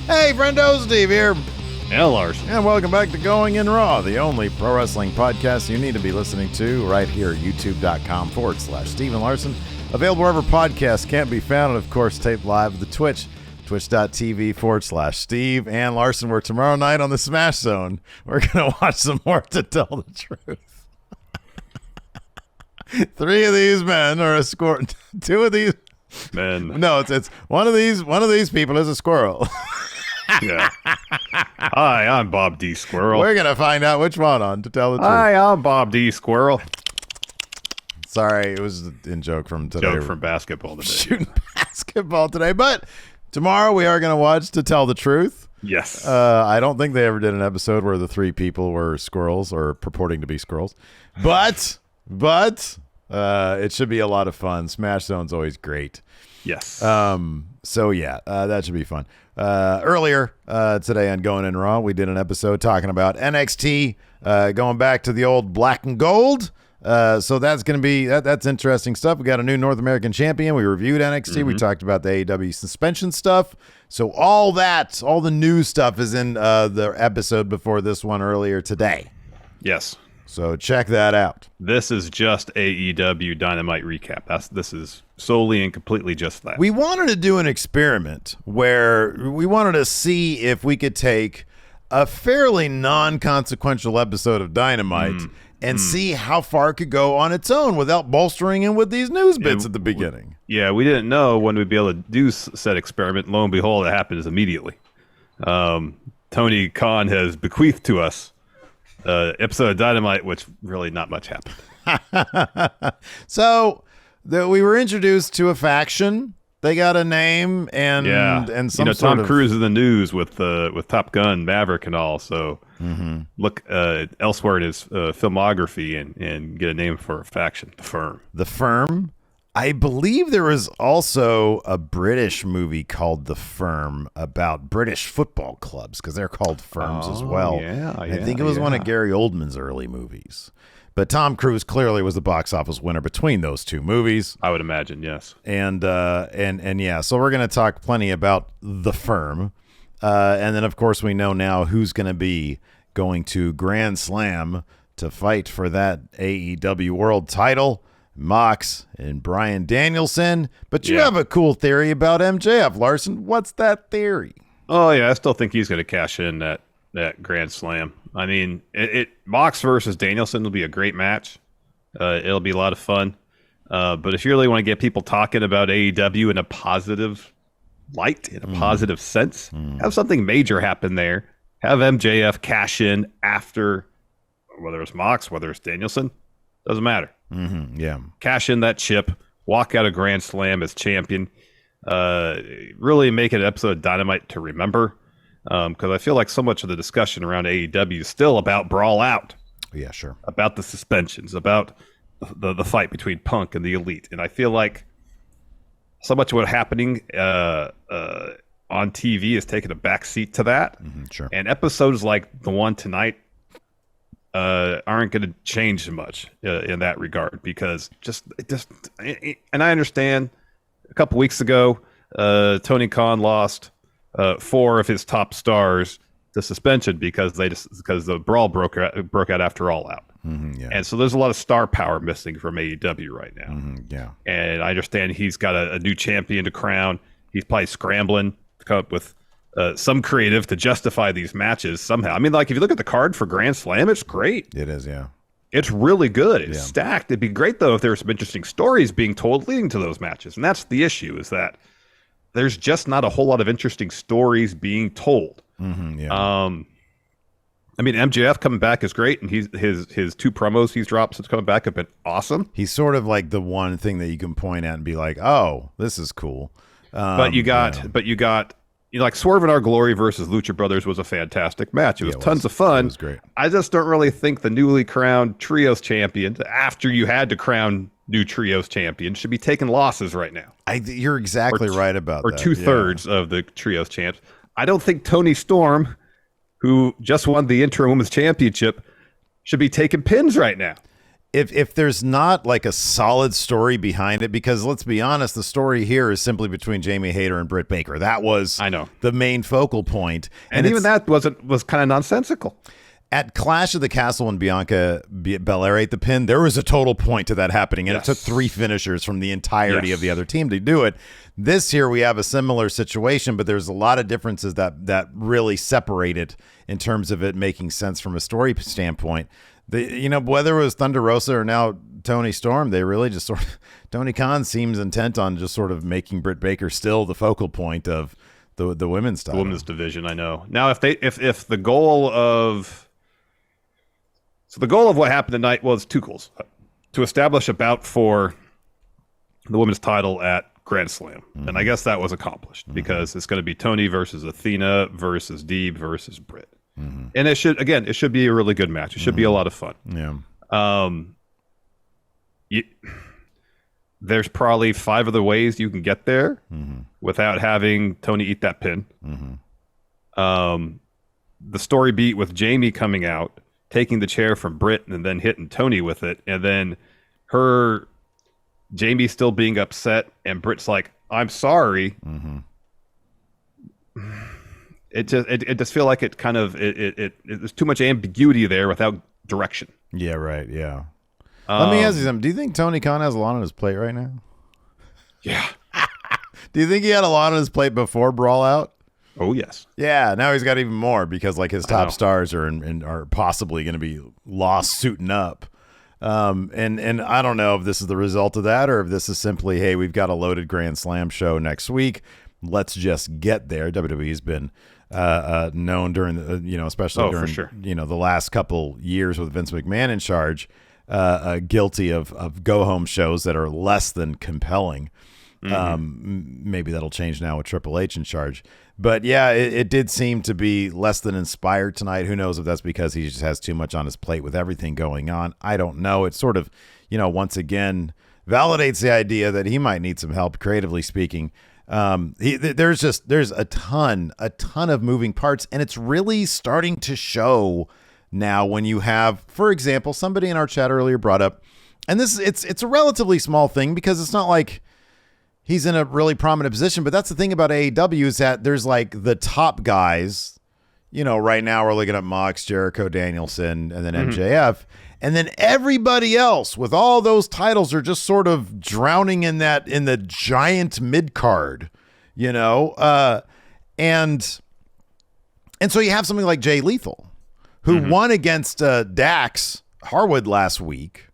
Hey, friendo, Steve here. And Larson. And welcome back to Going in Raw, the only pro wrestling podcast you need to be listening to right here at youtube.com/Steve and Larson. Available wherever podcasts can't be found, and of course, taped live at the twitch.tv/Steve and Larson, where tomorrow night on the Smash Zone, we're going to watch some more To Tell the Truth. 3 of these men are a squirrel. 2 of these men. No, it's one of these people is a squirrel. Yeah. Hi, I'm Bob D. Squirrel. We're going to find out which one on To Tell the Truth. Hi, I'm Bob D. Squirrel. Sorry, it was in joke from today. Joke from basketball today. Shooting basketball today. But tomorrow we are going to watch To Tell the Truth. Yes. I don't think they ever did an episode where the 3 people were squirrels or purporting to be squirrels. But it should be a lot of fun. Smash Zone's always great. Yes. So yeah, that should be fun. Earlier today on Going in Raw, we did an episode talking about NXT going back to the old black and gold. So that's going to be that's interesting stuff. We got a new North American champion. We reviewed NXT. We talked about the AEW suspension stuff. So all the new stuff is in the episode before this one earlier today. Yes. So check that out. This is just AEW Dynamite recap. This is solely and completely just that. We wanted to do an experiment where we wanted to see if we could take a fairly non-consequential episode of Dynamite and see how far it could go on its own without bolstering in with these news bits at the beginning. We didn't know when we'd be able to do said experiment. Lo and behold, it happens immediately. Tony Khan has bequeathed to us episode of Dynamite, which really not much happened. So we were introduced to a faction. They got a name and some Tom Cruise is in the news with Top Gun, Maverick, and all. So look elsewhere in his filmography and get a name for a faction. The Firm. I believe there was also a British movie called The Firm about British football clubs because they're called firms as well. I think it was one of Gary Oldman's early movies. But Tom Cruise clearly was the box office winner between those 2 movies. I would imagine, yes. And yeah, so we're going to talk plenty about The Firm. And then, of course, we know now who's going to be going to Grand Slam to fight for that AEW World title. Mox and Bryan Danielson. But you have a cool theory about MJF, Larson. What's that theory? Oh, yeah, I still think he's going to cash in that Grand Slam. I mean, Mox versus Danielson will be a great match. It'll be a lot of fun. But if you really want to get people talking about AEW in a positive light, in a positive sense, have something major happen there. Have MJF cash in after, whether it's Mox, whether it's Danielson, doesn't matter. Yeah. Cash in that chip, walk out of Grand Slam as champion. Really make it an episode of Dynamite to remember. Because I feel like so much of the discussion around AEW is still about Brawl Out. Yeah, sure. About the suspensions, about the fight between Punk and the Elite. And I feel like so much of what's happening on TV is taking a backseat to that. Sure. And episodes like the one tonight aren't going to change much in that regard because and I understand a couple weeks ago, Tony Khan lost 4 of his top stars to suspension because the brawl broke out after All Out. And so there's a lot of star power missing from AEW right now. And I understand he's got a new champion to crown. He's probably scrambling to come up with some creative to justify these matches somehow. I mean, like if you look at the card for Grand Slam, it's great. It is, yeah. It's really good. It's stacked. It'd be great though if there were some interesting stories being told leading to those matches. And that's the issue, is that there's just not a whole lot of interesting stories being told. I mean, MJF coming back is great, and his 2 promos he's dropped since coming back have been awesome. He's sort of like the one thing that you can point at and be like, "Oh, this is cool." But you got like Swerve in Our Glory versus Lucha Brothers was a fantastic match. It was tons of fun. It was great. I just don't really think the newly crowned Trios champion, after you had to crown new Trios champion, should be taking losses right now. You're exactly right about that. Or 2/3 of the Trios champs. I don't think Tony Storm, who just won the interim women's championship, should be taking pins right now. if there's not like a solid story behind it, because let's be honest, the story here is simply between Jamie Hayter and Britt Baker. That was the main focal point. And even that was kind of nonsensical. At Clash of the Castle when Bianca Belair ate the pin, there was a total point to that happening, and it took 3 finishers from the entirety of the other team to do it. This year we have a similar situation, but there's a lot of differences that really separate it in terms of it making sense from a story standpoint. Whether it was Thunder Rosa or now Tony Storm, they really just sort of Tony Khan seems intent on just sort of making Britt Baker still the focal point of the women's title. The women's division, I know. Now, if the goal of what happened tonight was 2 goals: to establish a bout for the women's title at Grand Slam, and I guess that was accomplished because it's going to be Tony versus Athena versus Deeb versus Britt. And it should be a really good match. It should be a lot of fun. Yeah. There's probably 5 other ways you can get there without having Tony eat that pin. The story beat with Jamie coming out, taking the chair from Britt and then hitting Tony with it, and then Jamie still being upset, and Britt's like, "I'm sorry." It just feel like it kind of there's too much ambiguity there without direction. Yeah, right. Yeah. Let me ask you something. Do you think Tony Khan has a lot on his plate right now? Yeah. Do you think he had a lot on his plate before Brawl Out? Oh yes. Yeah. Now he's got even more because like his top stars are possibly going to be lost suiting up. And I don't know if this is the result of that or if this is simply, hey, we've got a loaded Grand Slam show next week. Let's just get there. WWE's been known during the, especially during, the last couple years with Vince McMahon in charge, guilty of go-home shows that are less than compelling. Maybe that'll change now with Triple H in charge. But yeah, it did seem to be less than inspired tonight. Who knows if that's because he just has too much on his plate with everything going on. I don't know. It sort of, once again validates the idea that he might need some help, creatively speaking. There's a ton of moving parts, and it's really starting to show now when you have, for example, somebody in our chat earlier brought up, and it's a relatively small thing because it's not like he's in a really prominent position, but that's the thing about AEW is that there's like the top guys, right now we're looking at Mox, Jericho, Danielson, and then MJF. And then everybody else with all those titles are just sort of drowning in the giant mid card, and so you have something like Jay Lethal, who won against Dax Harwood last week,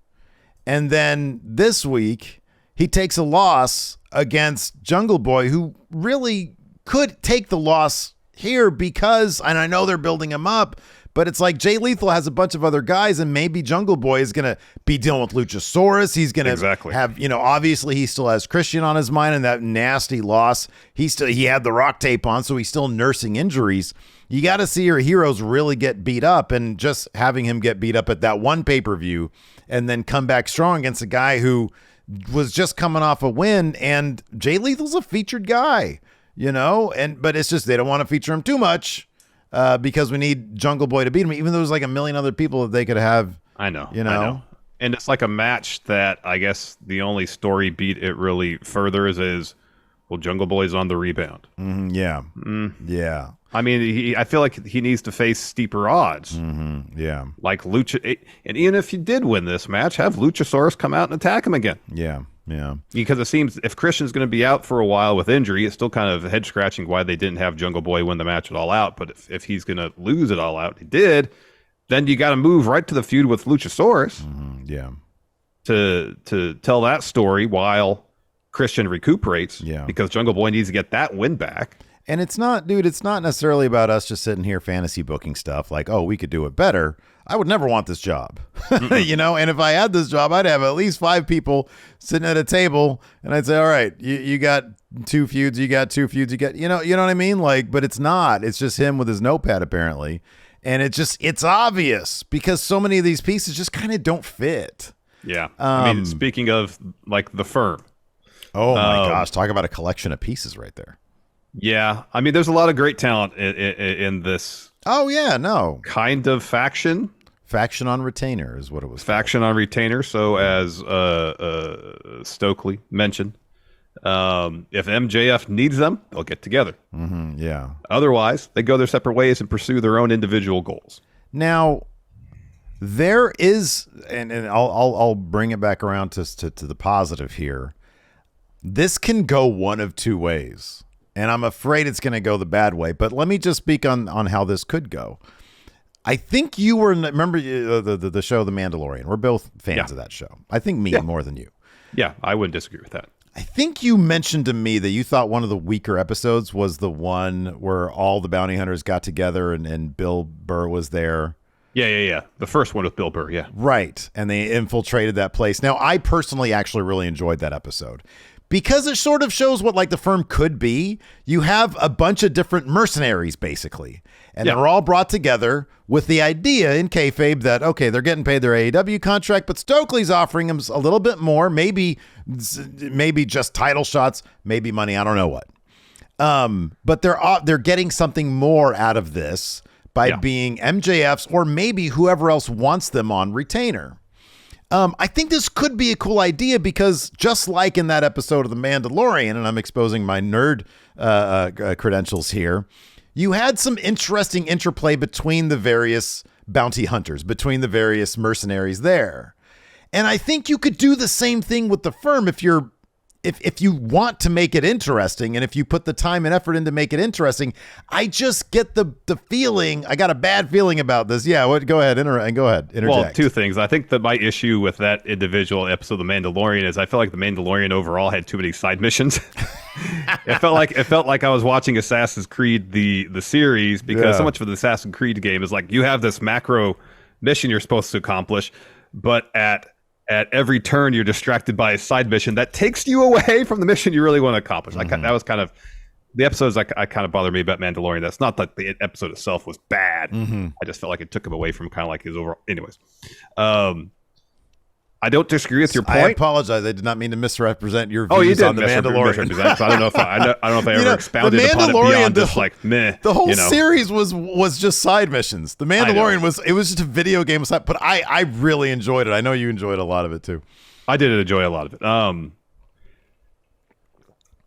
and then this week he takes a loss against Jungle Boy, who really could take the loss here because, and I know they're building him up. But it's like Jay Lethal has a bunch of other guys, and maybe Jungle Boy is going to be dealing with Luchasaurus. He's going to have, obviously he still has Christian on his mind and that nasty loss. He had the Rock tape on, so he's still nursing injuries. You got to see your heroes really get beat up, and just having him get beat up at that one pay-per-view and then come back strong against a guy who was just coming off a win, and Jay Lethal's a featured guy, but it's just they don't want to feature him too much. Because we need Jungle Boy to beat him, even though there's like a million other people that they could have. I know. And it's like a match that I guess the only story beat it really furthers is, well, Jungle Boy's on the rebound. Yeah. I mean, I feel like he needs to face steeper odds. Yeah. Like Lucha, and even if he did win this match, have Luchasaurus come out and attack him again. Yeah. Because it seems if Christian's going to be out for a while with injury, it's still kind of head scratching why they didn't have Jungle Boy win the match at All Out. But if he's going to lose it All Out, he did. Then you got to move right to the feud with Luchasaurus. Yeah. To tell that story while Christian recuperates. Yeah. Because Jungle Boy needs to get that win back. And it's not necessarily about us just sitting here fantasy booking stuff like, oh, we could do it better. I would never want this job, and if I had this job, I'd have at least 5 people sitting at a table and I'd say, all right, you got 2 feuds, you got 2 feuds, you got, you know what I mean? Like, but it's not, it's just him with his notepad apparently. And it's obvious because so many of these pieces just kind of don't fit. Yeah. I mean, speaking of like the Firm. Oh my gosh. Talk about a collection of pieces right there. Yeah. I mean, there's a lot of great talent in this. Oh yeah. No kind of faction. Faction on retainer is what it was. Faction on retainer. So as Stokely mentioned, if MJF needs them, they'll get together. Yeah. Otherwise, they go their separate ways and pursue their own individual goals. Now, there is, and I'll bring it back around to the positive here. This can go one of two ways, and I'm afraid it's going to go the bad way. But let me just speak on how this could go. I think you were, remember the show The Mandalorian. We're both fans of that show. I think me more than you. Yeah, I wouldn't disagree with that. I think you mentioned to me that you thought one of the weaker episodes was the one where all the bounty hunters got together and Bill Burr was there. Yeah. The first one with Bill Burr, yeah. Right, and they infiltrated that place. Now, I personally actually really enjoyed that episode because it sort of shows what like the firm could be. You have a bunch of different mercenaries, basically, and they're all brought together with the idea in kayfabe that, okay, they're getting paid their AEW contract, but Stokely's offering them a little bit more, maybe just title shots, maybe money, I don't know what. But they're getting something more out of this by being MJF's or maybe whoever else wants them on retainer. I think this could be a cool idea because just like in that episode of The Mandalorian, and I'm exposing my nerd credentials here, you had some interesting interplay between the various bounty hunters, between the various mercenaries there. And I think you could do the same thing with the firm if you want to make it interesting, and if you put the time and effort in to make it interesting. I just get the feeling, I got a bad feeling about this. Yeah, go ahead, interject. Well, two things. I think that my issue with that individual episode of The Mandalorian is I felt like The Mandalorian overall had too many side missions. It felt like I was watching Assassin's Creed the series, because so much of the Assassin's Creed game is like you have this macro mission you're supposed to accomplish, but at every turn, you're distracted by a side mission that takes you away from the mission you really want to accomplish. That was kind of the episodes that kind of bothered me about Mandalorian. That's not that the episode itself was bad. I just felt like it took him away from kind of like his overall. Anyways, I don't disagree with your point. I apologize. I did not mean to misrepresent your views you did on The Mandalorian. So I don't know if I ever expounded upon it beyond just like meh. The whole series was just side missions. The Mandalorian was just a video game aside, but I really enjoyed it. I know you enjoyed a lot of it too. I did enjoy a lot of it.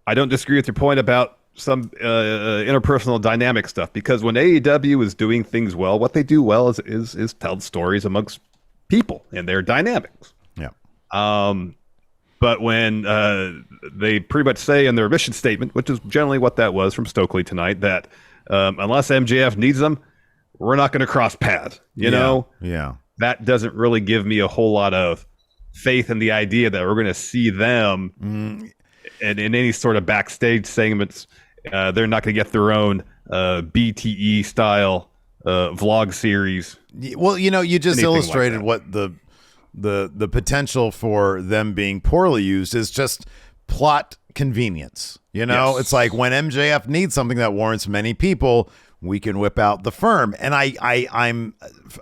I don't disagree with your point about some interpersonal dynamic stuff, because when AEW is doing things well, what they do well is tell stories amongst people and their dynamics. But when they pretty much say in their mission statement, which is generally what that was from Stokely tonight, that unless MJF needs them, we're not going to cross paths. You know? Yeah. That doesn't really give me a whole lot of faith in the idea that we're going to see them in any sort of backstage segments. They're not going to get their own BTE style vlog series. Well, you just illustrated like what the potential for them being poorly used is just plot convenience. It's like when MJF needs something that warrants many people, we can whip out the firm. And I'm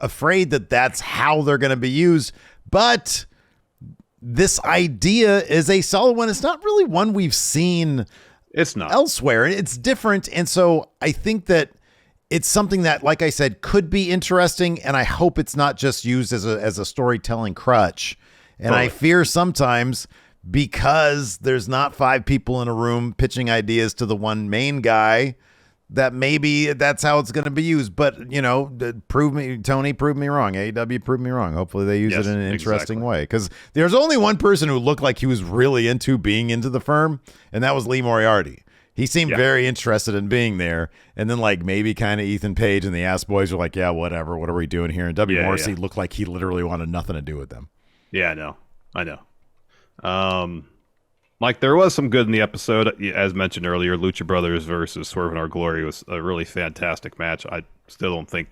afraid that that's how they're going to be used. But this idea is a solid one. It's not really one we've seen elsewhere. It's different. And so I think that it's something that, like I said, could be interesting, and I hope it's not just used as a storytelling crutch. And I fear sometimes, because there's not 5 people in a room pitching ideas to the one main guy, that maybe that's how it's going to be used. But, Tony, prove me wrong. AEW, prove me wrong. Hopefully they use it in an interesting way. Because there's only one person who looked like he was really into being into the firm, and that was Lee Moriarty. He seemed very interested in being there. And then like maybe kind of Ethan Page and the Ass Boys were like, yeah, whatever. What are we doing here? And Morrissey looked like he literally wanted nothing to do with them. Yeah, I know. Like there was some good in the episode. As mentioned earlier, Lucha Brothers versus Swerve in Our Glory was a really fantastic match. I still don't think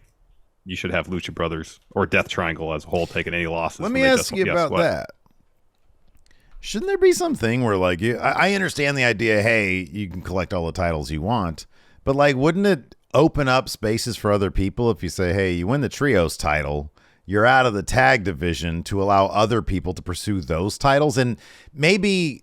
you should have Lucha Brothers or Death Triangle as a whole taking any losses. Let me ask you about that. Shouldn't there be something where, like, I understand the idea, hey, you can collect all the titles you want, but, like, wouldn't it open up spaces for other people if you say, hey, you win the Trios title, you're out of the tag division, to allow other people to pursue those titles? And maybe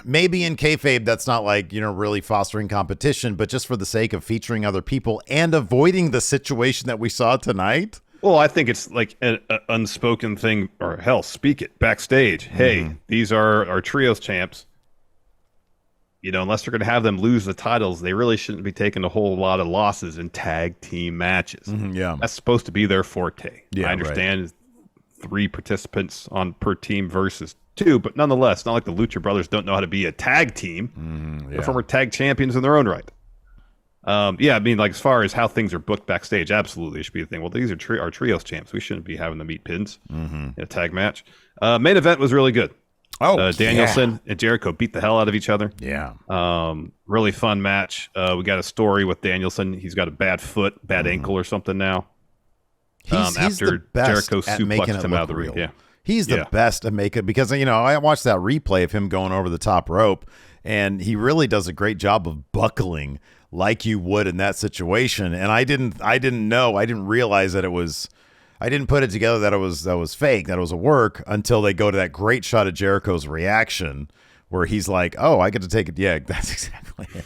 in kayfabe, that's not, like, really fostering competition, but just for the sake of featuring other people and avoiding the situation that we saw tonight. Well, I think it's like an unspoken thing, or hell, speak it backstage. Hey, these are our trios champs. You know, unless they're going to have them lose the titles, they really shouldn't be taking a whole lot of losses in tag team matches. Yeah. That's supposed to be their forte. Yeah, I understand 3 participants on per team versus 2, but nonetheless, not like the Lucha Brothers don't know how to be a tag team. They're former tag champions in their own right. Yeah, I mean, like as far as how things are booked backstage, absolutely it should be a thing. Well, these are our trios champs. We shouldn't be having them meet pins in a tag match. Main event was really good. Danielson and Jericho beat the hell out of each other. Yeah. Really fun match. We got a story with Danielson. He's got a bad foot, bad ankle or something now. He's after the best Jericho at making suplexed it him out look of the ring. real. Yeah. He's the best at making it because, you know, I watched that replay of him going over the top rope, and he really does a great job of buckling like you would in that situation. And I didn't realize that it was. I didn't put it together that it was fake, that it was a work until they go to that great shot of Jericho's reaction where he's like, "Oh, I get to take it." Yeah, that's exactly it.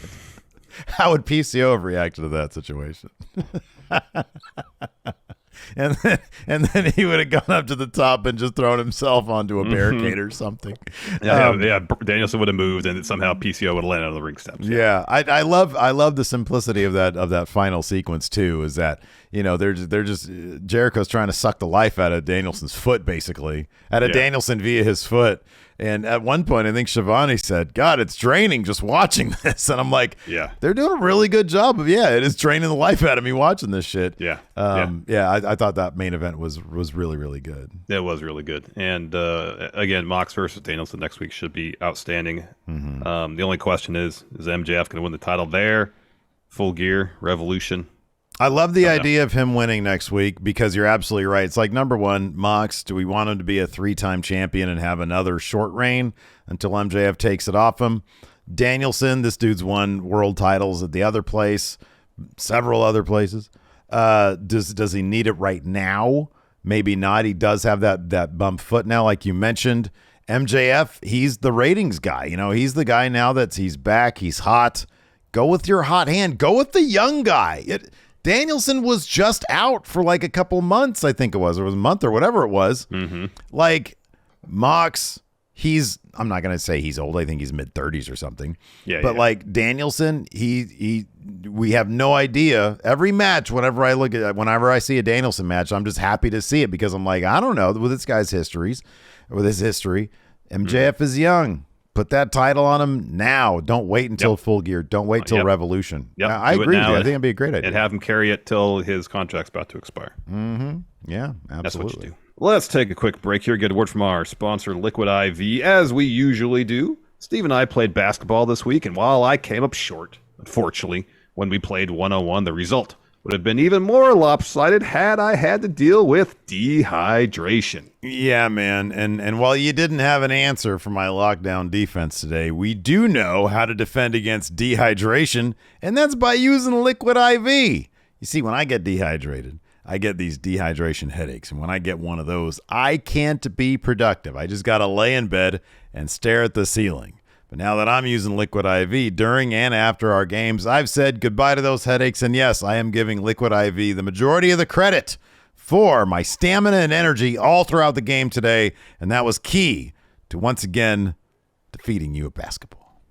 How would PCO have reacted to that situation? and then he would have gone up to the top and just thrown himself onto a barricade or something. Yeah, Danielson would have moved, and somehow PCO would have landed on the ring steps. Yeah, I love the simplicity of that final sequence too. Is that, you know, they're just Jericho's trying to suck the life out of Danielson's foot, basically, out of Danielson via his foot. And at one point, I think Shivani said, "God, it's draining just watching this." And I'm like, yeah, they're doing a really good job of, it is draining the life out of me watching this shit. Yeah. I thought that main event was really, really good. It was really good. And again, Mox versus Danielson next week should be outstanding. The only question is MJF going to win the title there? Full Gear, Revolution? I love the idea of him winning next week because you're absolutely right. It's like, number one, Mox, do we want him to be a 3-time champion and have another short reign until MJF takes it off him? Danielson, this dude's won world titles at the other place, several other places. Does he need it right now? Maybe not. He does have that bump foot now, like you mentioned. MJF, he's the ratings guy. You know, he's the guy now he's back. He's hot. Go with your hot hand. Go with the young guy. Danielson was just out for like a couple months, I think it was. Or it was a month or whatever it was. Like, Mox, I'm not going to say he's old. I think he's mid-30s or something. But like Danielson, we have no idea. Every match, whenever I see a Danielson match, I'm just happy to see it because I'm like, I don't know, with this guy's history, MJF is young. Put that title on him now. Don't wait until Full Gear. Don't wait till Revolution. I agree with you. I think it'd be a great idea. And have him carry it till his contract's about to expire. Yeah, absolutely. That's what you do. Let's take a quick break here. Get a word from our sponsor, Liquid IV. As we usually do, Steve and I played basketball this week, and while I came up short, unfortunately, when we played 1-on-1, the result would have been even more lopsided had I had to deal with dehydration. Yeah, man. And while you didn't have an answer for my lockdown defense today, we do know how to defend against dehydration, and that's by using Liquid IV. You see, when I get dehydrated, I get these dehydration headaches, and when I get one of those, I can't be productive. I just got to lay in bed and stare at the ceiling. But now that I'm using Liquid IV during and after our games, I've said goodbye to those headaches. And yes, I am giving Liquid IV the majority of the credit for my stamina and energy all throughout the game today. And that was key to once again defeating you at basketball.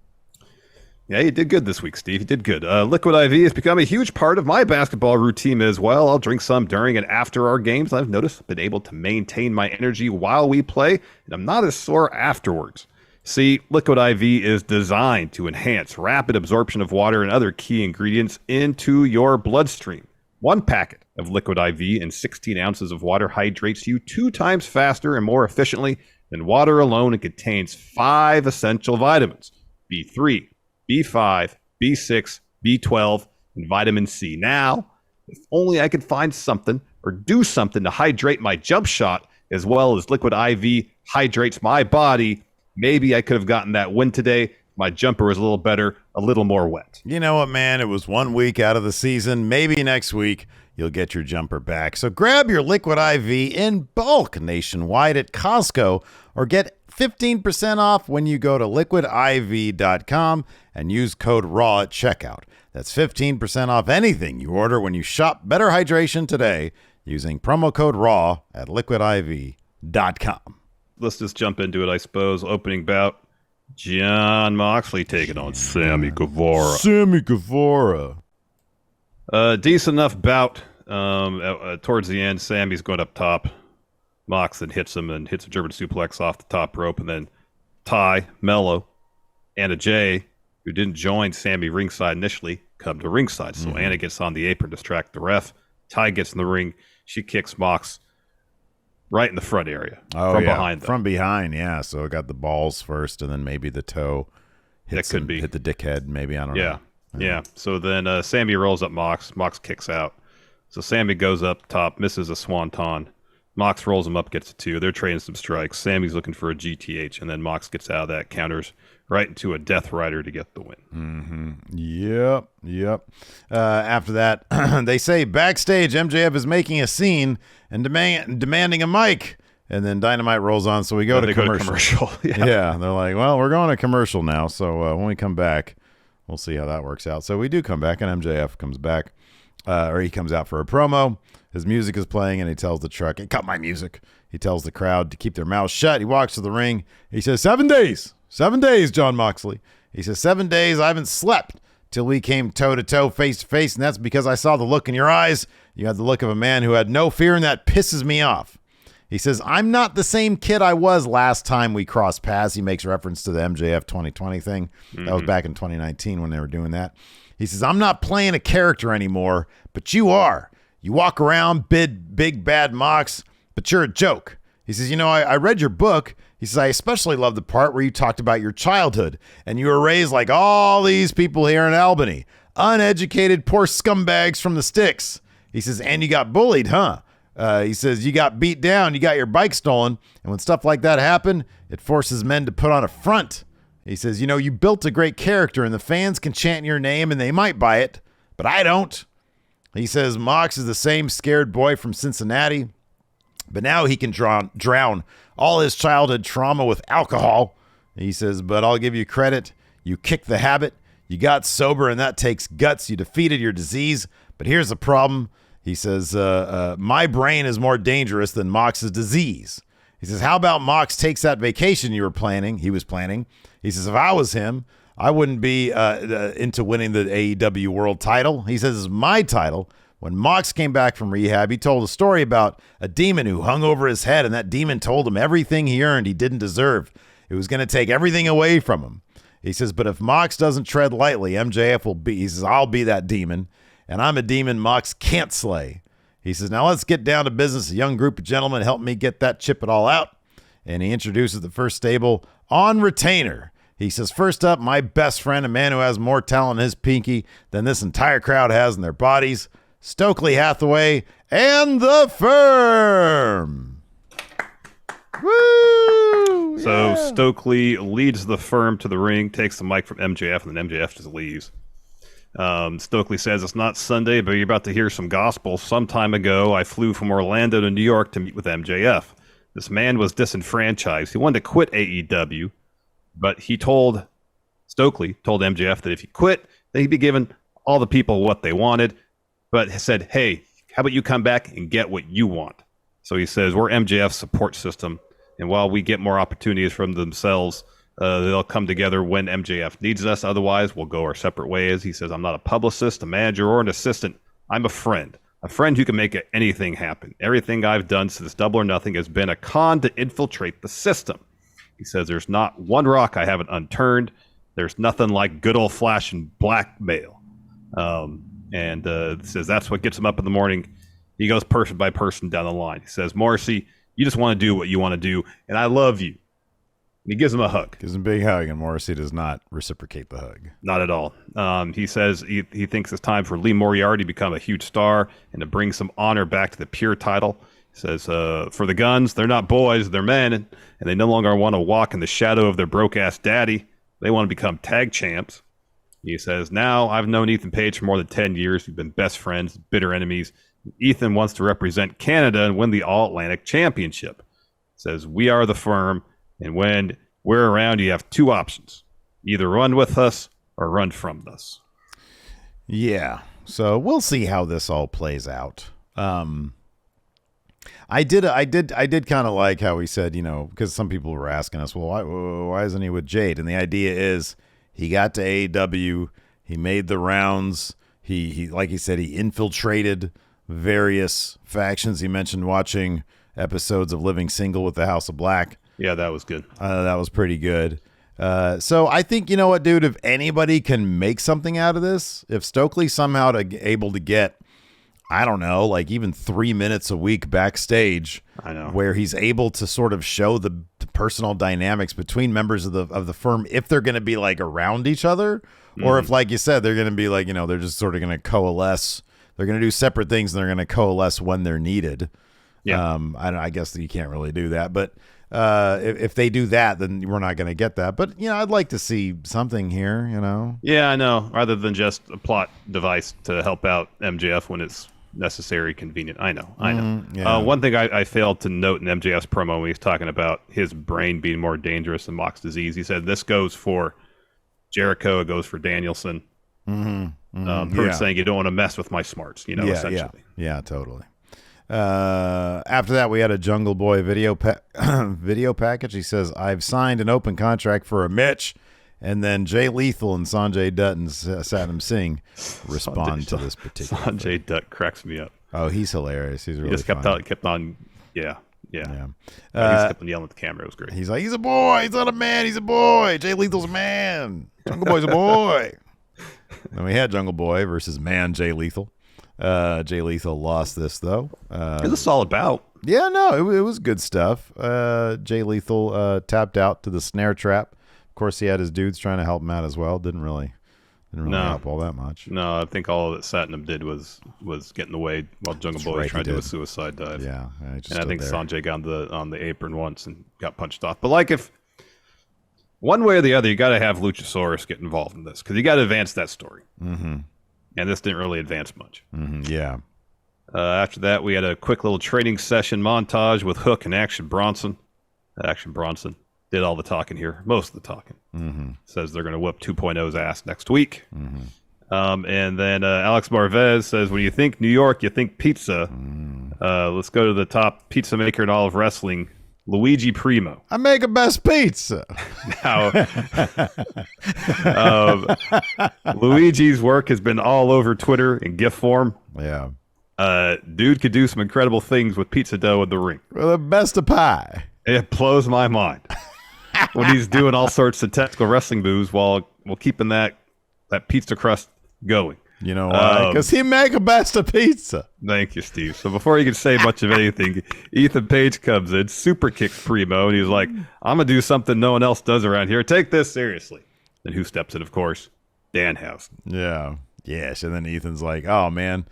Yeah, you did good this week, Steve. You did good. Liquid IV has become a huge part of my basketball routine as well. I'll drink some during and after our games. I've noticed I've been able to maintain my energy while we play, and I'm not as sore afterwards. See, Liquid IV is designed to enhance rapid absorption of water and other key ingredients into your bloodstream. 1 packet of Liquid IV and 16 ounces of water hydrates you 2 times faster and more efficiently than water alone and contains 5 essential vitamins: B3, B5, B6, B12, and vitamin C. Now, if only I could find something or do something to hydrate my jump shot as well as Liquid IV hydrates my body. Maybe I could have gotten that win today. My jumper was a little better, a little more wet. You know what, man? It was 1 week out of the season. Maybe next week you'll get your jumper back. So grab your Liquid IV in bulk nationwide at Costco or get 15% off when you go to liquidiv.com and use code RAW at checkout. That's 15% off anything you order when you shop Better Hydration today using promo code RAW at liquidiv.com. Let's just jump into it, I suppose. Opening bout, Jon Moxley taking on Sammy Guevara. Sammy Guevara. Decent enough bout. Towards the end, Sammy's going up top. Mox then hits him and hits a German suplex off the top rope. And then Ty, Mello, Anna Jay, who didn't join Sammy ringside initially, come to ringside. So Anna gets on the apron to distract the ref. Ty gets in the ring. She kicks Mox right in the front area. Behind them. From behind, yeah. So it got the balls first and then maybe the toe hit the dickhead, maybe. I don't know. Yeah. So then Sammy rolls up Mox. Mox kicks out. So Sammy goes up top, misses a swanton. Mox rolls him up, gets a 2. They're trading some strikes. Sammy's looking for a GTH, and then Mox gets out of that, counters right into a Death Rider to get the win. Yep. After that, they say backstage MJF is making a scene and demanding a mic. And then Dynamite rolls on, so we go to commercial. Yeah, they're like, well, we're going to commercial now, so when we come back, we'll see how that works out. So we do come back, and MJF comes back, or he comes out for a promo. His music is playing, and he tells the truck, "Hey, cut my music." He tells the crowd to keep their mouths shut. He walks to the ring. He says, 7 days. 7 days, Jon Moxley. He says, 7 days I haven't slept till we came toe-to-toe, face-to-face, and that's because I saw the look in your eyes. You had the look of a man who had no fear, and that pisses me off. He says, I'm not the same kid I was last time we crossed paths. He makes reference to the MJF 2020 thing. That was back in 2019 when they were doing that. He says, I'm not playing a character anymore, but you are. You walk around, big bad Mox, but you're a joke. He says, I read your book. He says, I especially love the part where you talked about your childhood, and you were raised like all these people here in Albany. Uneducated, poor scumbags from the sticks. He says, and you got bullied, huh? He says, you got beat down, you got your bike stolen, and when stuff like that happen, it forces men to put on a front. He says, you built a great character, and the fans can chant your name, and they might buy it, but I don't. He says, Mox is the same scared boy from Cincinnati, but now he can drown all his childhood trauma with alcohol. He says, but I'll give you credit. You kicked the habit. You got sober, and that takes guts. You defeated your disease, but here's the problem. He says, my brain is more dangerous than Mox's disease. He says, how about Mox takes that vacation he was planning. He says, if I was him, I wouldn't be into winning the AEW world title. He says, it's my title. When Mox came back from rehab, he told a story about a demon who hung over his head, and that demon told him everything he earned he didn't deserve. It was going to take everything away from him. He says, but if Mox doesn't tread lightly, MJF will be, he says, I'll be that demon, and I'm a demon Mox can't slay. He says, now let's get down to business. A young group of gentlemen helped me get that chip it all out. And he introduces the first stable on retainer. He says, first up, my best friend, a man who has more talent in his pinky than this entire crowd has in their bodies, Stokely Hathaway and the Firm. Woo! So Stokely leads the Firm to the ring, takes the mic from MJF, and then MJF just leaves. Stokely says, it's not Sunday, but you're about to hear some gospel. Some time ago, I flew from Orlando to New York to meet with MJF. This man was disenfranchised. He wanted to quit AEW, but Stokely told MJF that if he quit, then he'd be giving all the people what they wanted, but said, hey, how about you come back and get what you want? So he says, we're MJF's support system, and while we get more opportunities from themselves, they'll come together when MJF needs us. Otherwise, we'll go our separate ways. He says, I'm not a publicist, a manager, or an assistant. I'm a friend who can make anything happen. Everything I've done since Double or Nothing has been a con to infiltrate the system. He says, there's not one rock I haven't unturned. There's nothing like good old-fashioned blackmail. And says that's what gets him up in the morning. He goes person by person down the line. He says, Morrissey, you just want to do what you want to do, and I love you. And he gives him a hug. Gives him a big hug, and Morrissey does not reciprocate the hug. Not at all. He says he thinks it's time for Lee Moriarty to become a huge star and to bring some honor back to the Pure title. He says, for the Guns, they're not boys, they're men, and they no longer want to walk in the shadow of their broke-ass daddy. They want to become tag champs. He says, now I've known Ethan Page for more than 10 years. We've been best friends, bitter enemies. Ethan wants to represent Canada and win the All-Atlantic Championship. He says, we are the Firm, and when we're around, you have two options. Either run with us or run from us. Yeah, so we'll see how this all plays out. I did kind of like how he said, because some people were asking us, well, why isn't he with Jade? And the idea is he got to AEW, he made the rounds, he like he said, he infiltrated various factions. He mentioned watching episodes of Living Single with the House of Black. Yeah, that was good. That was pretty good. So I think, you know what, dude, if anybody can make something out of this, if Stokely's somehow able to get, I don't know, like even 3 minutes a week backstage, I know, where he's able to sort of show the personal dynamics between members of the firm, if they're going to be like around each other, or if, like you said, they're going to be like, they're just sort of going to coalesce. They're going to do separate things and they're going to coalesce when they're needed. Yeah. I guess you can't really do that, but if they do that, then we're not going to get that. But, I'd like to see something here, Yeah, I know. Rather than just a plot device to help out MJF when it's necessary, convenient. I know. Yeah. One thing I failed to note in MJF's promo when he's talking about his brain being more dangerous than Mock's disease, he said this goes for Jericho, it goes for Danielson. Saying you don't want to mess with my smarts, essentially. Yeah, totally. After that, we had a Jungle Boy video package. He says, I've signed an open contract for a Mitch. And then Jay Lethal and Sanjay Dutt and Satnam Singh respond to this particular Sanjay thing. Dutt cracks me up. Oh, he's hilarious. He's really He just kept on, yeah. He just kept on yelling at the camera. It was great. He's like, he's a boy. He's not a man. He's a boy. Jay Lethal's a man. Jungle Boy's a boy. Then we had Jungle Boy versus man Jay Lethal. Jay Lethal lost this, though. It was a solid bout. Yeah, no, it was good stuff. Jay Lethal tapped out to the snare trap. Of course, he had his dudes trying to help him out as well. Didn't really help all that much. No, I think all that Satnam did was get in the way while Jungle Boy tried to do a suicide dive. Yeah, and I think Sanjay got on the apron once and got punched off. But like, if one way or the other, you got to have Luchasaurus get involved in this because you got to advance that story. Mm-hmm. And this didn't really advance much. Mm-hmm. Yeah. After that, we had a quick little training session montage with Hook and Action Bronson. Action Bronson did all the talking here, most of the talking. Mm-hmm. Says they're going to whip 2.0's ass next week. Mm-hmm. And then Alex Marvez says, when you think New York, you think pizza. Let's go to the top pizza maker in all of wrestling, Luigi Primo. I make the best pizza. Now, Luigi's work has been all over Twitter in GIF form. Yeah. Dude could do some incredible things with pizza dough in the ring. Well, the best of pie. It blows my mind when he's doing all sorts of technical wrestling moves while keeping that pizza crust going. You know why? Because he make a best of pizza. Thank you, Steve. So before you can say much of anything, Ethan Page comes in, super kicks Primo, and he's like, I'm going to do something no one else does around here. Take this seriously. And who steps in, of course? Danhausen. Yeah. Yes. And then Ethan's like, oh, man.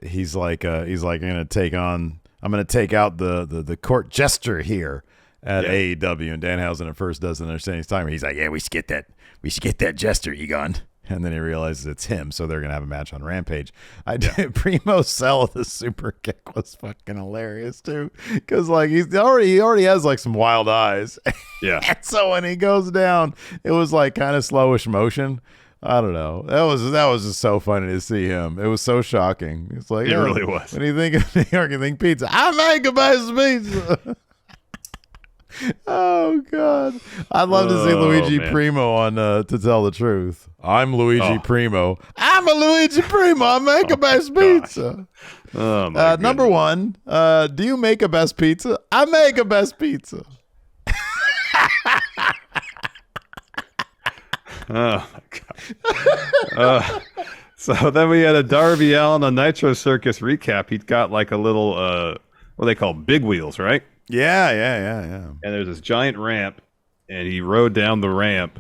He's like, I'm going to take out the court jester here at AEW. And Danhausen at first doesn't understand he's talking. He's like, yeah, we should get that jester, Egon. And then he realizes it's him, so they're gonna have a match on Rampage. Primo's sell of the super kick was fucking hilarious too, because like he already has like some wild eyes. Yeah. And so when he goes down, it was like kind of slowish motion. I don't know. That was just so funny to see him. It was so shocking. It's like it really was. When you think of New York, you think pizza. I make a best pizza. Oh God, I'd love to see Luigi Primo on To Tell the Truth. I'm Luigi Primo. I'm a Luigi Primo. I make a best pizza. Oh my number one, do you make a best pizza? I make a best pizza. Oh my God. So then we had a Darby Allin on Nitro Circus recap. He'd got like a little what they call big wheels, right? Yeah. And there's this giant ramp, and he rode down the ramp,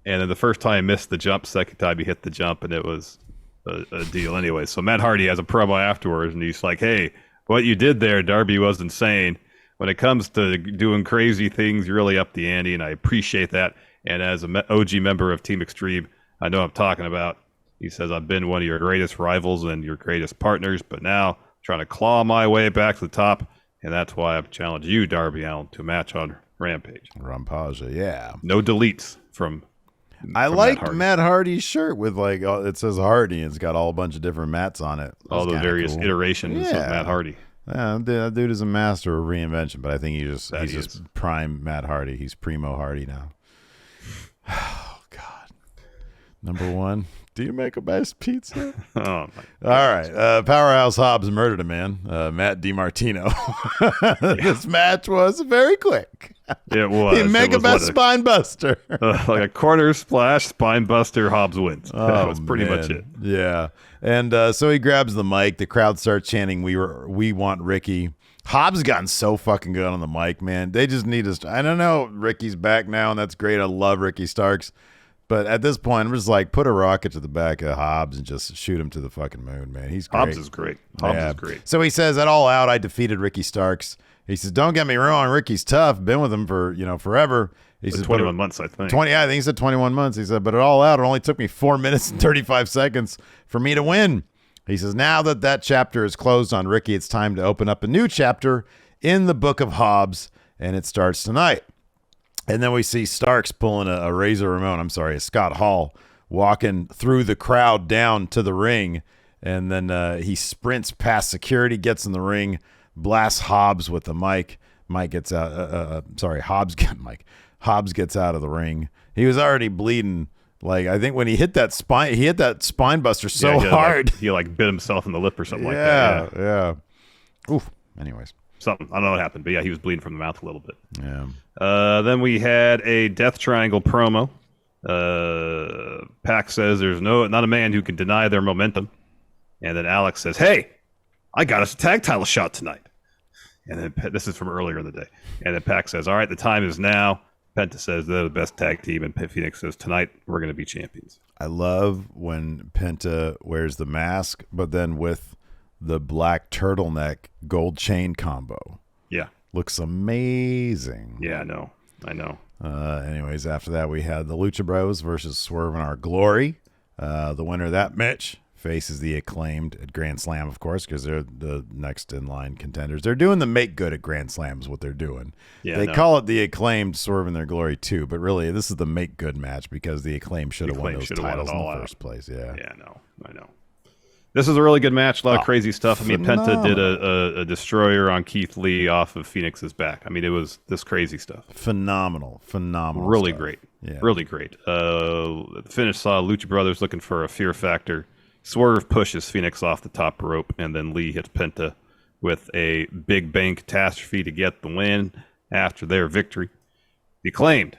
and then the first time he missed the jump, second time he hit the jump, and it was a deal anyway. So Matt Hardy has a promo afterwards, and he's like, hey, what you did there, Darby, was insane. When it comes to doing crazy things, you're really up the ante, and I appreciate that. And as an OG member of Team Extreme, I know what I'm talking about. He says, I've been one of your greatest rivals and your greatest partners, but now I'm trying to claw my way back to the top. And that's why I've challenged you, Darby Allin, to a match on Rampage. Rampage, yeah. No deletes from I like Matt Hardy's shirt with like it says Hardy and it's got all a bunch of different mats on it. All the various iterations of Matt Hardy. That dude is a master of reinvention, but I think he's That just prime Matt Hardy. He's primo Hardy now. Oh God. Number one. Do you make a best pizza? Oh my All right. Powerhouse Hobbs murdered a man. Matt DiMartino. This match was very quick. It was. He make a best spine buster. Like a corner splash, spine buster, Hobbs wins. Oh, That was pretty much it. Yeah. And so he grabs the mic. The crowd starts chanting, we want Ricky. Hobbs gotten so fucking good on the mic, man. They just need to. I don't know. Ricky's back now, and that's great. I love Ricky Starks. But at this point, I'm just like, put a rocket to the back of Hobbs and just shoot him to the fucking moon, man. He's great. Hobbs is great. Hobbs is great. So he says, at All Out, I defeated Ricky Starks. He says, don't get me wrong, Ricky's tough. Been with him for, forever. He says, 21 months, I think. I think he said 21 months. He said, but at All Out, it only took me 4 minutes and 35 seconds for me to win. He says, now that chapter is closed on Ricky, it's time to open up a new chapter in the book of Hobbs, and it starts tonight. And then we see Starks pulling a Razor Ramon, a Scott Hall, walking through the crowd down to the ring. And then he sprints past security, gets in the ring, blasts Hobbs with the mic. Mike gets out. Hobbs gets out of the ring. He was already bleeding. Like, I think when he hit that spine buster so hard. He bit himself in the lip or something like that. Yeah. Oof. Anyways. Something. I don't know what happened, but yeah, he was bleeding from the mouth a little bit. Yeah. Then we had a Death Triangle promo. Pac says there's not a man who can deny their momentum. And then Alex says, hey, I got us a tag title shot tonight. And then this is from earlier in the day. And then Pac says, all right, the time is now. Penta says they're the best tag team. And Phoenix says, tonight we're going to be champions. I love when Penta wears the mask, but then with the black turtleneck gold chain combo. Yeah. Looks amazing. Yeah, I know. Anyways, after that, we had the Lucha Bros versus Swerve and Our Glory. The winner of that match faces the Acclaimed at Grand Slam, of course, because they're the next in line contenders. They're doing the make good at Grand Slams, what they're doing. Yeah, they call it the Acclaimed Swerve and Their Glory too, but really this is the make good match because the Acclaimed should have won those titles in the first place. Yeah, I know. This is a really good match. A lot of crazy stuff. I mean, Penta did a destroyer on Keith Lee off of Phoenix's back. I mean, it was this crazy stuff. Phenomenal. Really stuff. Great. Yeah. Really great. The finish saw Lucha Brothers looking for a fear factor. Swerve pushes Phoenix off the top rope, and then Lee hits Penta with a Big Bang catastrophe to get the win after their victory. The Acclaimed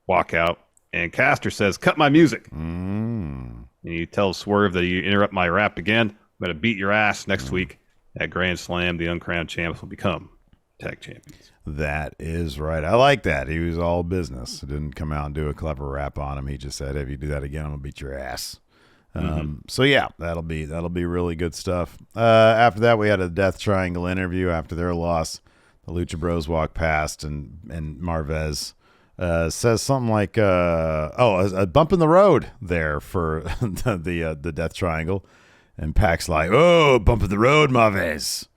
walk out, and Caster says, cut my music. And he tells Swerve that you interrupt my rap again, I'm going to beat your ass next week at Grand Slam. The uncrowned champs will become tag champions. That is right. I like that. He was all business. He didn't come out and do a clever rap on him. He just said, if you do that again, I'm going to beat your ass. So yeah, that'll be really good stuff. After that, we had a Death Triangle interview after their loss. The Lucha Bros walk past, and Marvez says something like, a bump in the road there for the Death Triangle. And Pac's like, oh, bump in the road, Marvez.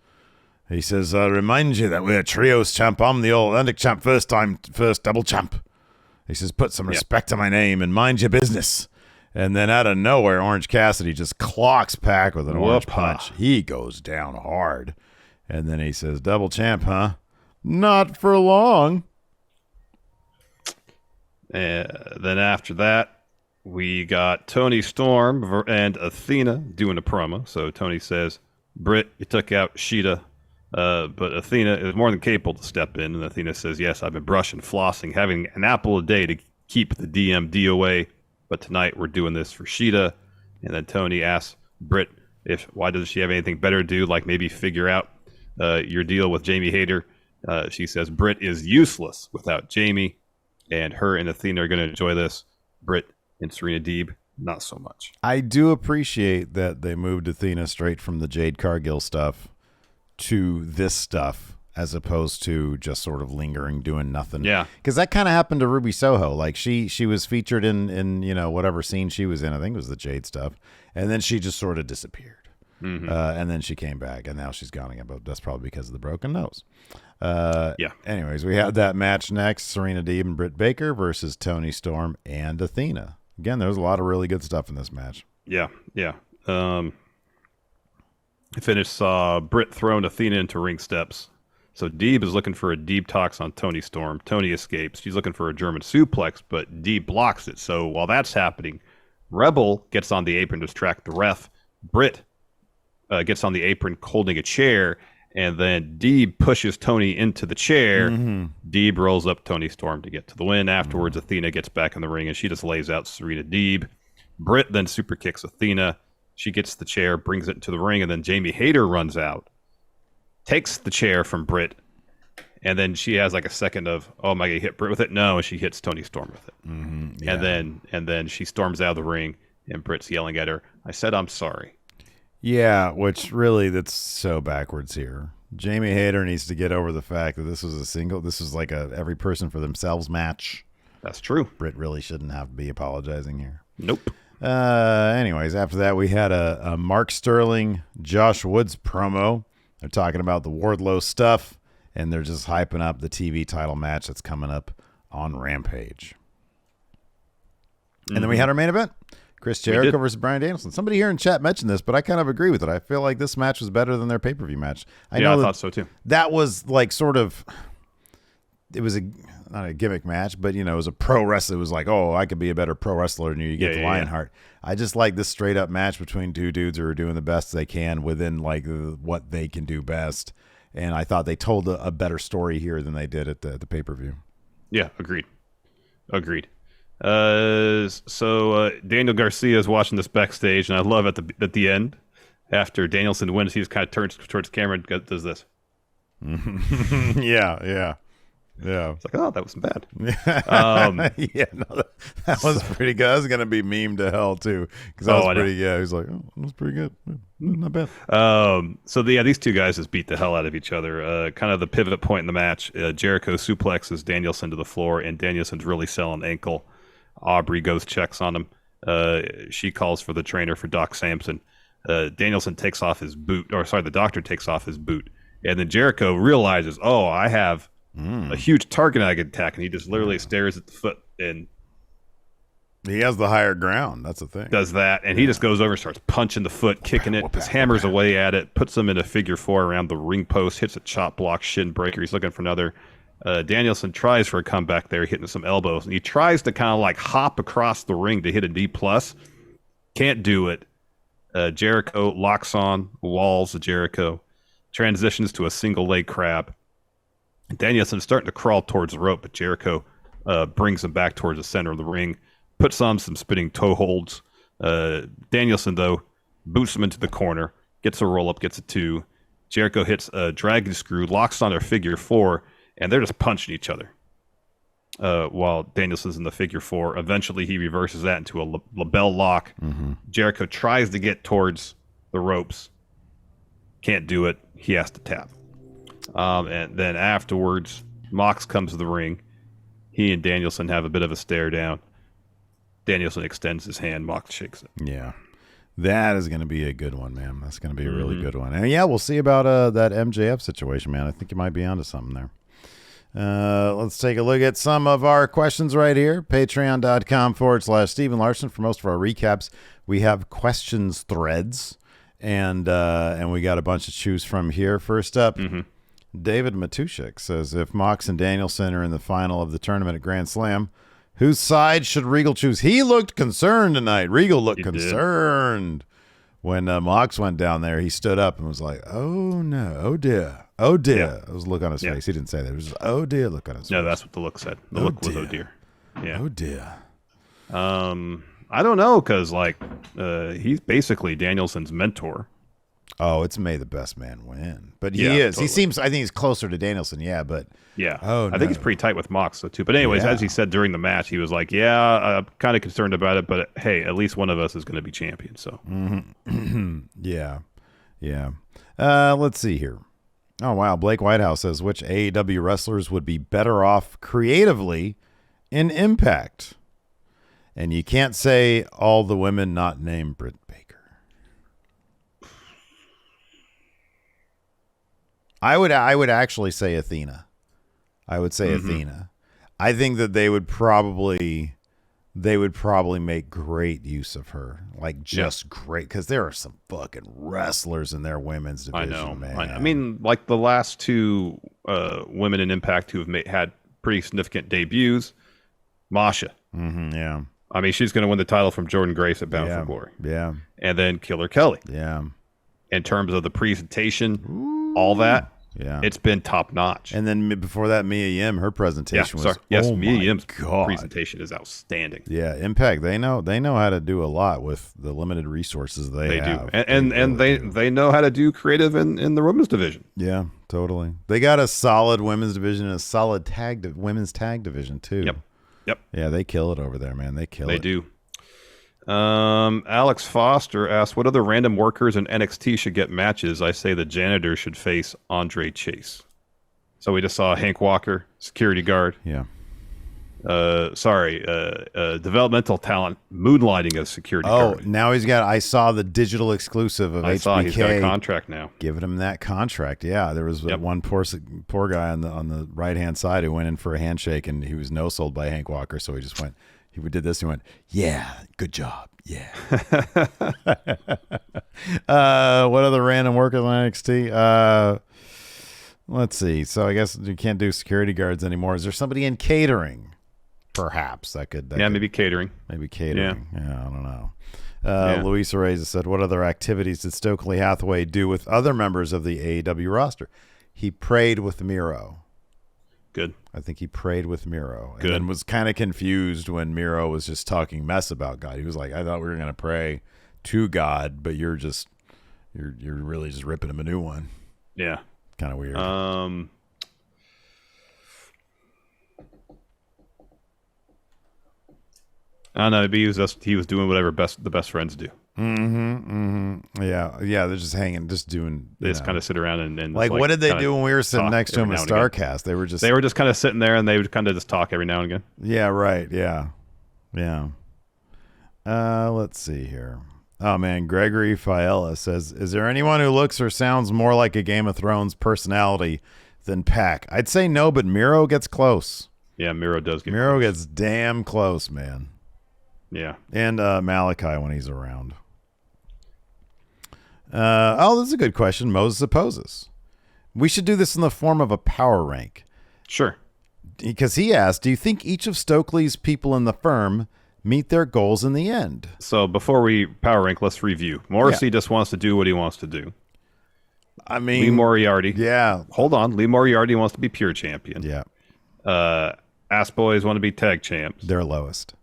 He says, remind you that we're trios champ. I'm the old Atlantic champ, first double champ. He says, put some respect on my name and mind your business. And then out of nowhere, Orange Cassidy just clocks Pac with an orange punch. He goes down hard. And then he says, double champ, huh? Not for long. Then after that, we got Tony Storm and Athena doing a promo. So Tony says, Britt, you took out Sheeta, but Athena is more than capable to step in. And Athena says, yes, I've been brushing, flossing, having an apple a day to keep the DMD away. But tonight we're doing this for Sheeta. And then Tony asks Britt why doesn't she have anything better to do, like maybe figure out your deal with Jamie Hayter. She says Britt is useless without Jamie, and her and Athena are going to enjoy this. Britt and Serena Deeb, not so much. I do appreciate that they moved Athena straight from the Jade Cargill stuff to this stuff, as opposed to just sort of lingering, doing nothing. Yeah. Because that kind of happened to Ruby Soho. Like she was featured in whatever scene she was in. I think it was the Jade stuff. And then she just sort of disappeared. And then she came back, and now she's gone again. But that's probably because of the broken nose. Yeah. Anyways, we had that match next. Serena Deeb and Britt Baker versus Tony Storm and Athena. Again, there was a lot of really good stuff in this match. Yeah. The finish saw Britt throwing Athena into ring steps. So Deeb is looking for a Deeb tox on Tony Storm. Tony escapes. She's looking for a German suplex, but Deeb blocks it. So while that's happening, Rebel gets on the apron to distract the ref. Britt gets on the apron holding a chair, and then Deeb pushes Tony into the chair. Deeb rolls up Tony Storm to get to the win. Afterwards, Athena gets back in the ring, and she just lays out Serena Deeb. Britt then super kicks Athena. She gets the chair, brings it into the ring, and then Jamie Hayter runs out, takes the chair from Britt, and then she has like a second of, oh, am I going to hit Britt with it? No, and she hits Tony Storm with it. And then she storms out of the ring, and Britt's yelling at her, I said I'm sorry. Yeah, which really, that's so backwards here. Jamie Hayter needs to get over the fact that this was like a every person for themselves match. That's true. Britt really shouldn't have to be apologizing here. Nope. Anyways, after that, we had a Mark Sterling, Josh Woods promo. They're talking about the Wardlow stuff, and they're just hyping up the TV title match that's coming up on Rampage. And then we had our main event. Chris Jericho versus Bryan Danielson. Somebody here in chat mentioned this, but I kind of agree with it. I feel like this match was better than their pay-per-view match. I thought so too. That was like sort of, it was not a gimmick match, but it was a pro wrestler. It was like, oh, I could be a better pro wrestler than you. You get the Lionheart. I just like this straight up match between two dudes who are doing the best they can within like what they can do best. And I thought they told a better story here than they did at the pay-per-view. Yeah, agreed. So Daniel Garcia is watching this backstage, and I love at the end, after Danielson wins, he just kind of turns towards the camera and does this. Yeah. It's like, oh, that wasn't bad. That was pretty good. That was going to be meme to hell, too. Because that was pretty, he was like, oh, that was pretty good. Not bad. So these two guys just beat the hell out of each other. Kind of the pivot point in the match, Jericho suplexes Danielson to the floor, and Danielson's really selling ankle. Aubrey goes checks on him. She calls for the trainer for Doc Samson. Danielson takes off his boot, the doctor takes off his boot. And then Jericho realizes, oh, I have a huge target I can attack, and he just literally stares at the foot and he has the higher ground. That's the thing. Does that, and he just goes over, starts punching the foot, kicking it, just hammers away at it, puts him in a figure four around the ring post, hits a chop block, shin breaker. He's looking for another. Danielson tries for a comeback there, hitting some elbows, and he tries to kind of like hop across the ring to hit a D+. Can't do it. Jericho locks on, walls of Jericho, transitions to a single leg crab. Danielson's starting to crawl towards the rope, but Jericho brings him back towards the center of the ring, puts on some spinning toe holds. Danielson, though, boots him into the corner, gets a roll-up, gets a 2. Jericho hits a dragon screw, locks on their figure 4, and they're just punching each other while Danielson's in the figure 4. Eventually, he reverses that into a label lock. Jericho tries to get towards the ropes. Can't do it. He has to tap. And then afterwards, Mox comes to the ring. He and Danielson have a bit of a stare down. Danielson extends his hand. Mox shakes it. Yeah. That is going to be a good one, man. That's going to be a really good one. And yeah, we'll see about that MJF situation, man. I think you might be onto something there. Let's take a look at some of our questions right here. Patreon.com/Steven Larson. For most of our recaps, we have questions threads, and we got a bunch to choose from here. First up, David Matushik says, if Mox and Danielson are in the final of the tournament at Grand Slam, whose side should Regal choose? He looked concerned tonight. Regal looked concerned. When Mox went down there, he stood up and was like, oh, no. Oh, dear. Oh, dear. Yeah. It was a look on his face. He didn't say that. It was just, oh, dear, look on his face. No, that's what the look said. The look was, oh, dear. Yeah. Oh, dear. I don't know, because, he's basically Danielson's mentor. Oh, it's may the best man win. But he is. Totally. He seems, I think he's closer to Danielson, but. Yeah. Oh, I think he's pretty tight with Mox, though, too. But anyways, as he said during the match, he was like, I'm kind of concerned about it, but hey, at least one of us is going to be champion, so. Yeah. Let's see here. Oh, wow. Blake Whitehouse says, which AEW wrestlers would be better off creatively in Impact? And you can't say all the women not named Britt Baker. I would actually say Athena. I would say Athena. I think that they would probably they would probably make great use of her. Like, just great, because there are some fucking wrestlers in their women's division, man. I mean, like the last two women in Impact who have had pretty significant debuts, Masha. Yeah. I mean, she's going to win the title from Jordan Grace at Bound for Glory. Yeah. And then Killer Kelly. Yeah. In terms of the presentation, all that, it's been top notch. And then before that, Mia Yim, her presentation was Mia Yim's presentation is outstanding. Yeah, Impact, they know how to do a lot with the limited resources they have. Do. And they know how to do creative in the women's division. Yeah, totally. They got a solid women's division and a solid women's tag division too. Yep. Yeah, they kill it over there, man. They do. Alex Foster asked, what other random workers in NXT should get matches? I say the janitor should face Andre Chase. So we just saw Hank Walker, security guard. Yeah. Developmental talent moonlighting as security guard. Oh, now I saw the digital exclusive of HBK. I saw he's got a contract now. Giving him that contract. Yeah, there was one poor guy on the right-hand side who went in for a handshake, and he was no-sold by Hank Walker, so he just went... He did this. He went, yeah, good job. Yeah. What other random workers on NXT? Let's see. So I guess you can't do security guards anymore. Is there somebody in catering? Perhaps maybe catering. Maybe catering. Yeah, I don't know. Luis Reyes said, what other activities did Stokely Hathaway do with other members of the AEW roster? He prayed with Miro. Good. I think he prayed with Miro. Good. And was kind of confused when Miro was just talking mess about God. He was like, I thought we were going to pray to God, but you're really just ripping him a new one. Yeah. Kind of weird. I don't know. Maybe he was doing whatever the best friends do. Yeah. They're just hanging, just doing. They just kind of sit around and like what did they do when we were sitting next to him at Starcast? They were just kind of sitting there and they would kind of just talk every now and again. Yeah. Right. Yeah. Let's see here. Oh man, Gregory Fiella says, "Is there anyone who looks or sounds more like a Game of Thrones personality than Pac?" I'd say no, but Miro gets close. Yeah, Miro does. Miro gets damn close, man. Yeah, and Malachi when he's around. This is a good question. Moses opposes. We should do this in the form of a power rank. Sure. Because he asked, do you think each of Stokely's people in the firm meet their goals in the end? So before we power rank, let's review. Morrissey just wants to do what he wants to do. I mean, Lee Moriarty. Yeah. Hold on. Lee Moriarty wants to be pure champion. Yeah. Ass Boys want to be tag champs. They're lowest.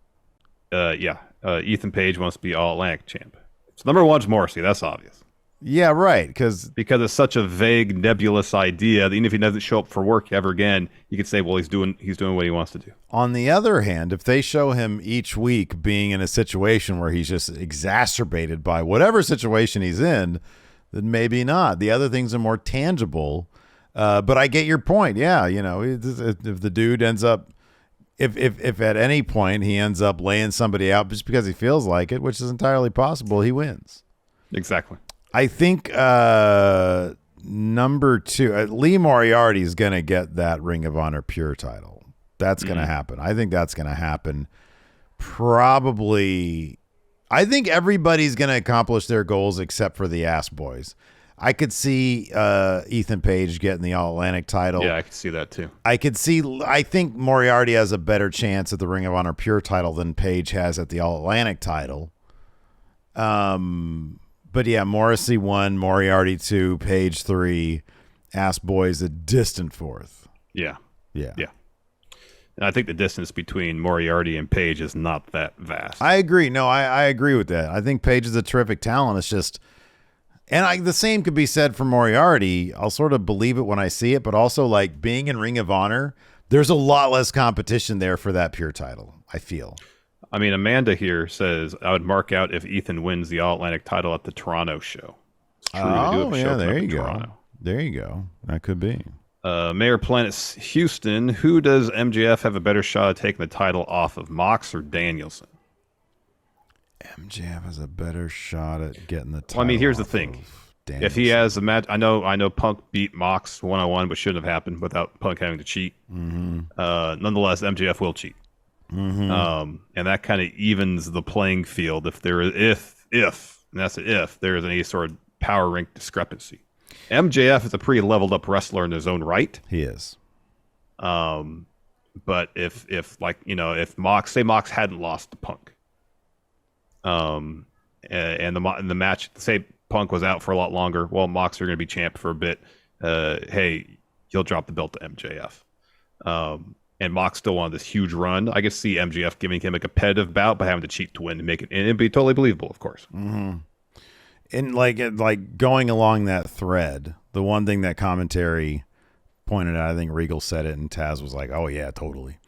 Ethan Page wants to be all Atlantic champ. So number one's Morrissey. That's obvious. Yeah, right. Because it's such a vague, nebulous idea that even if he doesn't show up for work ever again, you could say, well, he's doing what he wants to do. On the other hand, if they show him each week being in a situation where he's just exacerbated by whatever situation he's in, then maybe not. The other things are more tangible. But I get your point. Yeah, if the dude ends up, if at any point he ends up laying somebody out just because he feels like it, which is entirely possible, he wins. Exactly. I think number two, Lee Moriarty is going to get that Ring of Honor Pure title. That's going to happen. I think that's going to happen. Probably, I think everybody's going to accomplish their goals except for the Ass Boys. I could see Ethan Page getting the All-Atlantic title. Yeah, I could see that too. I think Moriarty has a better chance at the Ring of Honor Pure title than Page has at the All-Atlantic title. But yeah, Morrissey 1, Moriarty 2, Page 3, Ass Boys a distant fourth. Yeah. And I think the distance between Moriarty and Page is not that vast. I agree. No, I agree with that. I think Page is a terrific talent. It's just, and the same could be said for Moriarty. I'll sort of believe it when I see it, but also like being in Ring of Honor, there's a lot less competition there for that Pure title, I feel. I mean, Amanda here says, I would mark out if Ethan wins the All-Atlantic title at the Toronto show. It's true there you go. Toronto. There you go. That could be. Mayor Planet Houston, who does MJF have a better shot at taking the title off of, Mox or Danielson? MJF has a better shot at getting the title. Well, I mean, here's the thing. If he has a match, I know Punk beat Mox 1-on-1, but shouldn't have happened without Punk having to cheat. Nonetheless, MJF will cheat. And that kind of evens the playing field if there is and that's an if there is any sort of power rank discrepancy. MJF is a pretty leveled up wrestler in his own right. He is. But if like, you know, if Mox hadn't lost to Punk, and the match, say Punk was out for a lot longer, well, Mox are going to be champ for a bit. Hey, you'll drop the belt to MJF. And Mox still on this huge run. I could see MJF giving him a competitive bout, but having to cheat to win to make it, and it'd be totally believable, of course. Mm-hmm. And like going along that thread, the one thing that commentary pointed out, I think Regal said it, and Taz was like, "Oh yeah, totally,"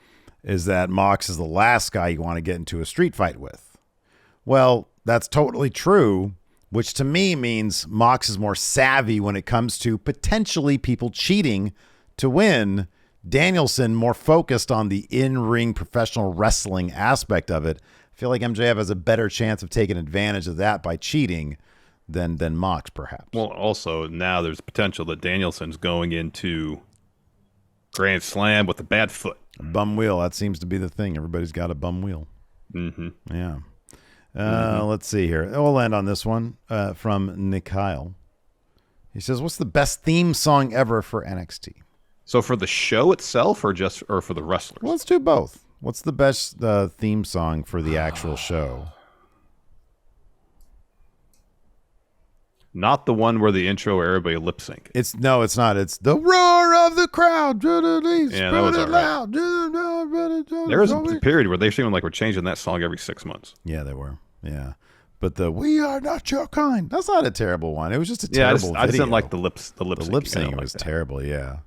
is that Mox is the last guy you want to get into a street fight with. Well, that's totally true, which to me means Mox is more savvy when it comes to potentially people cheating to win. Danielson more focused on the in-ring professional wrestling aspect of it. I feel like MJF has a better chance of taking advantage of that by cheating than Mox, perhaps. Well, also now there's potential that Danielson's going into Grand Slam with a bad foot. A bum wheel. That seems to be the thing. Everybody's got a bum wheel. Mm-hmm. Yeah. Let's see here. We'll land on this one from Nikyle. He says, "What's the best theme song ever for NXT?" So for the show itself, or for the wrestlers? Well, let's do both. What's the best theme song for the actual show? Not the one where the intro where everybody lip sync. It's not. It's the roar of the crowd. Yeah, that was all right. There was a period where they seemed like we're changing that song every 6 months. Yeah, they were. Yeah. But the "We Are Not Your Kind," that's not a terrible one. It was just a terrible video. I just didn't like the lip The lip sync was terrible, yeah.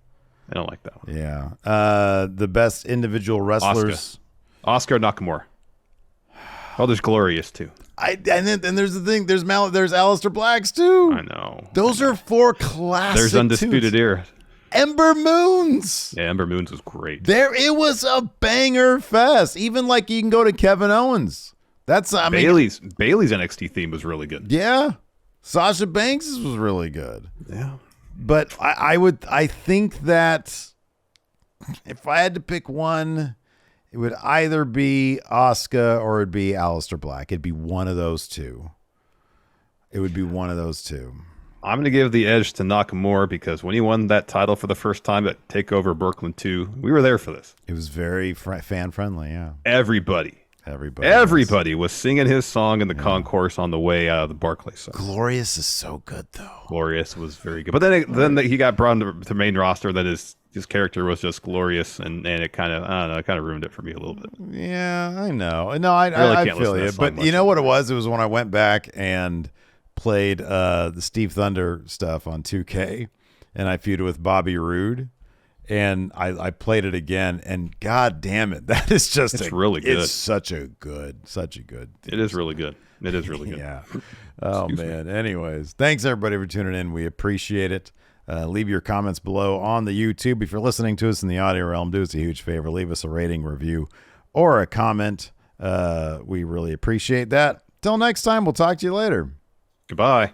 I don't like that one. Yeah. The best individual wrestlers. Oscar Nakamura. Oh, there's Glorious too. And there's the thing. There's Aleister Black's too. I know. Those are 4 classic. There's Undisputed Era. Ember Moons. Yeah, Ember Moons was great. It was a banger fest. Even like you can go to Kevin Owens. Bailey's NXT theme was really good. Yeah. Sasha Banks was really good. Yeah. But I think that if I had to pick one, it would either be Asuka or it'd be Aleister Black. It'd be one of those two. I'm going to give the edge to Nakamura because when he won that title for the first time at TakeOver Brooklyn 2, we were there for this. It was very fan-friendly, yeah. Everybody was singing his song in the concourse on the way out of the Barclays Center. Glorious is so good, though. Glorious was very good. But then he got brought into the main roster that his character was just Glorious, and it kind of, I don't know, it kind of ruined it for me a little bit. Yeah, I know. No, I feel you. But you know what it was? It was when I went back and played the Steve Thunder stuff on 2K, and I feuded with Bobby Roode. And I played it again, and god damn it, that is just really good. It's such a good. It is really good. Yeah. Oh man. Anyways, thanks everybody for tuning in. We appreciate it. Leave your comments below on the YouTube. If you're listening to us in the audio realm, do us a huge favor. Leave us a rating, review, or a comment. We really appreciate that. Till next time, we'll talk to you later. Goodbye.